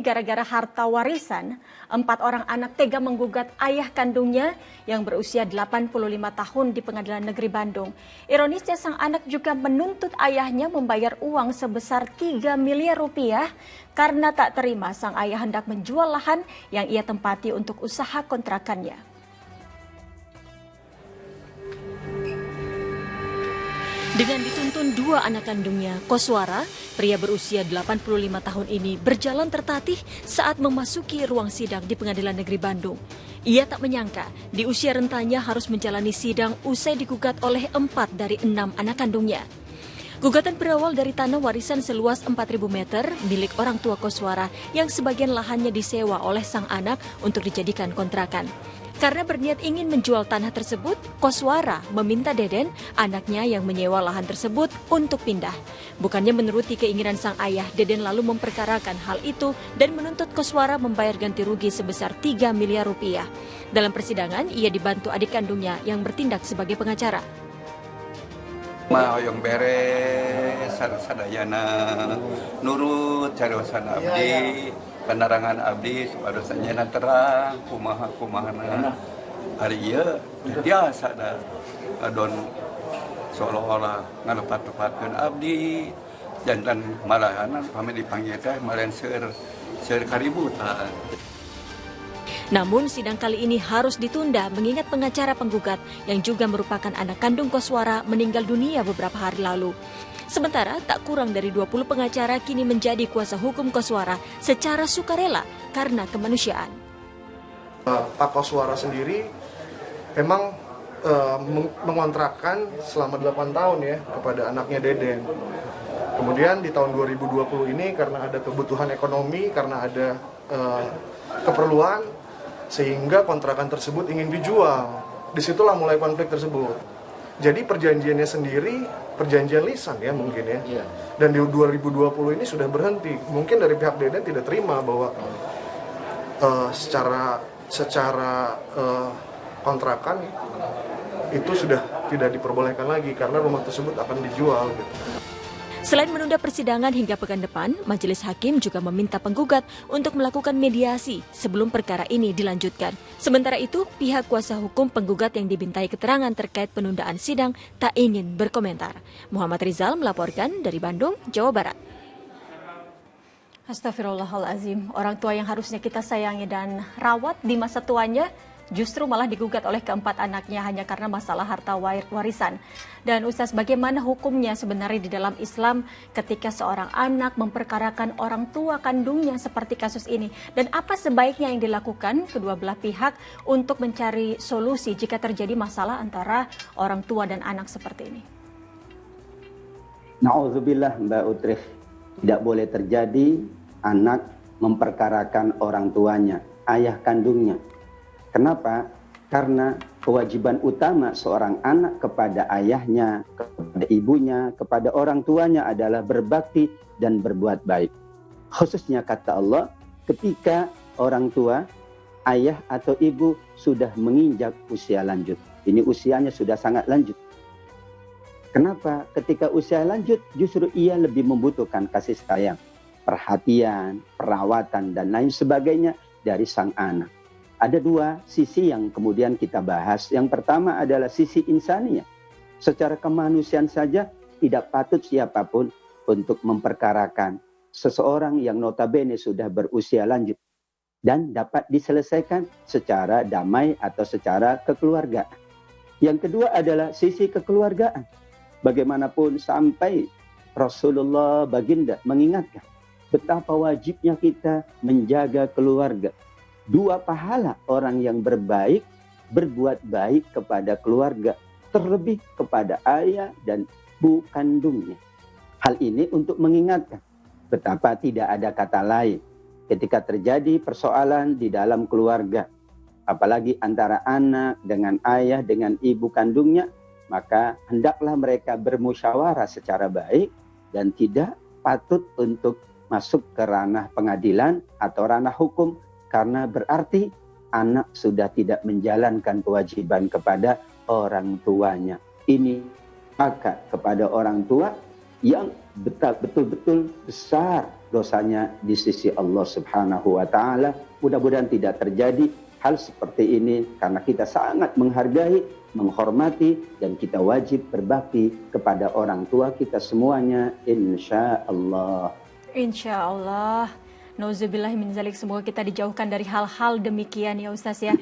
Gara-gara harta warisan, 4 orang anak tega menggugat ayah kandungnya yang berusia 85 tahun di Pengadilan Negeri Bandung. Ironisnya sang anak juga menuntut ayahnya membayar uang sebesar 3 miliar rupiah karena tak terima sang ayah hendak menjual lahan yang ia tempati untuk usaha kontrakannya. Dengan dituntun 2 anak kandungnya, Koswara, pria berusia 85 tahun ini berjalan tertatih saat memasuki ruang sidang di Pengadilan Negeri Bandung. Ia tak menyangka di usia rentanya harus menjalani sidang usai digugat oleh 4 dari 6 anak kandungnya. Gugatan berawal dari tanah warisan seluas 4.000 meter milik orang tua Koswara yang sebagian lahannya disewa oleh sang anak untuk dijadikan kontrakan. Karena berniat ingin menjual tanah tersebut, Koswara meminta Deden, anaknya yang menyewa lahan tersebut, untuk pindah. Bukannya menuruti keinginan sang ayah, Deden lalu memperkarakan hal itu dan menuntut Koswara membayar ganti rugi sebesar 3 miliar rupiah. Dalam persidangan, ia dibantu adik kandungnya yang bertindak sebagai pengacara. Hoyong beres, sadayana nurut cariwasan abdi, penerangan abdi supados terang, kumaha hari ieu biasa da adon seolah-olah ngalepat-lepatkeun abdi jantan malahan pami dipanggil teh malen seueur kaributan. Namun sidang kali ini harus ditunda mengingat pengacara penggugat yang juga merupakan anak kandung Koswara meninggal dunia beberapa hari lalu. Sementara tak kurang dari 20 pengacara kini menjadi kuasa hukum Koswara secara sukarela karena kemanusiaan. Pak Koswara sendiri memang mengontrakkan selama 8 tahun ya kepada anaknya Deden. Kemudian di tahun 2020 ini karena ada kebutuhan ekonomi, karena ada keperluan, sehingga kontrakan tersebut ingin dijual. Disitulah mulai konflik tersebut. Jadi perjanjiannya sendiri, perjanjian lisan ya mungkin ya. Dan di 2020 ini sudah berhenti. Mungkin dari pihak Deden tidak terima bahwa secara kontrakan itu sudah tidak diperbolehkan lagi karena rumah tersebut akan dijual gitu. Selain menunda persidangan hingga pekan depan, majelis hakim juga meminta penggugat untuk melakukan mediasi sebelum perkara ini dilanjutkan. Sementara itu, pihak kuasa hukum penggugat yang dimintai keterangan terkait penundaan sidang tak ingin berkomentar. Muhammad Rizal melaporkan dari Bandung, Jawa Barat. Astagfirullahalazim, orang tua yang harusnya kita sayangi dan rawat di masa tuanya justru malah digugat oleh keempat anaknya hanya karena masalah harta warisan. Dan Ustaz, bagaimana hukumnya sebenarnya di dalam Islam ketika seorang anak memperkarakan orang tua kandungnya seperti kasus ini? Dan apa sebaiknya yang dilakukan kedua belah pihak untuk mencari solusi jika terjadi masalah antara orang tua dan anak seperti ini? Na'udzubillah Mbak Utrih, tidak boleh terjadi anak memperkarakan orang tuanya, ayah kandungnya. Kenapa? Karena kewajiban utama seorang anak kepada ayahnya, kepada ibunya, kepada orang tuanya adalah berbakti dan berbuat baik. Khususnya kata Allah, ketika orang tua, ayah atau ibu sudah menginjak usia lanjut. Ini usianya sudah sangat lanjut. Kenapa? Ketika usia lanjut justru ia lebih membutuhkan kasih sayang, perhatian, perawatan, dan lain sebagainya dari sang anak. Ada 2 sisi yang kemudian kita bahas. Yang pertama adalah sisi insaniyah. Secara kemanusiaan saja tidak patut siapapun untuk memperkarakan seseorang yang notabene sudah berusia lanjut dan dapat diselesaikan secara damai atau secara kekeluargaan. Yang kedua adalah sisi kekeluargaan. Bagaimanapun sampai Rasulullah baginda mengingatkan betapa wajibnya kita menjaga keluarga. 2 pahala orang yang berbaik, berbuat baik kepada keluarga, terlebih kepada ayah dan ibu kandungnya. Hal ini untuk mengingatkan betapa tidak ada kata lain ketika terjadi persoalan di dalam keluarga, apalagi antara anak dengan ayah dengan ibu kandungnya, maka hendaklah mereka bermusyawarah secara baik dan tidak patut untuk masuk ke ranah pengadilan atau ranah hukum, karena berarti anak sudah tidak menjalankan kewajiban kepada orang tuanya. Ini maka kepada orang tua yang betul-betul besar dosanya di sisi Allah Subhanahu wa taala. Mudah-mudahan tidak terjadi hal seperti ini karena kita sangat menghargai, menghormati, dan kita wajib berbakti kepada orang tua kita semuanya, insya Allah. Insya Allah. Nauzubillahi min zalik. Semoga kita dijauhkan dari hal-hal demikian ya Ustaz ya.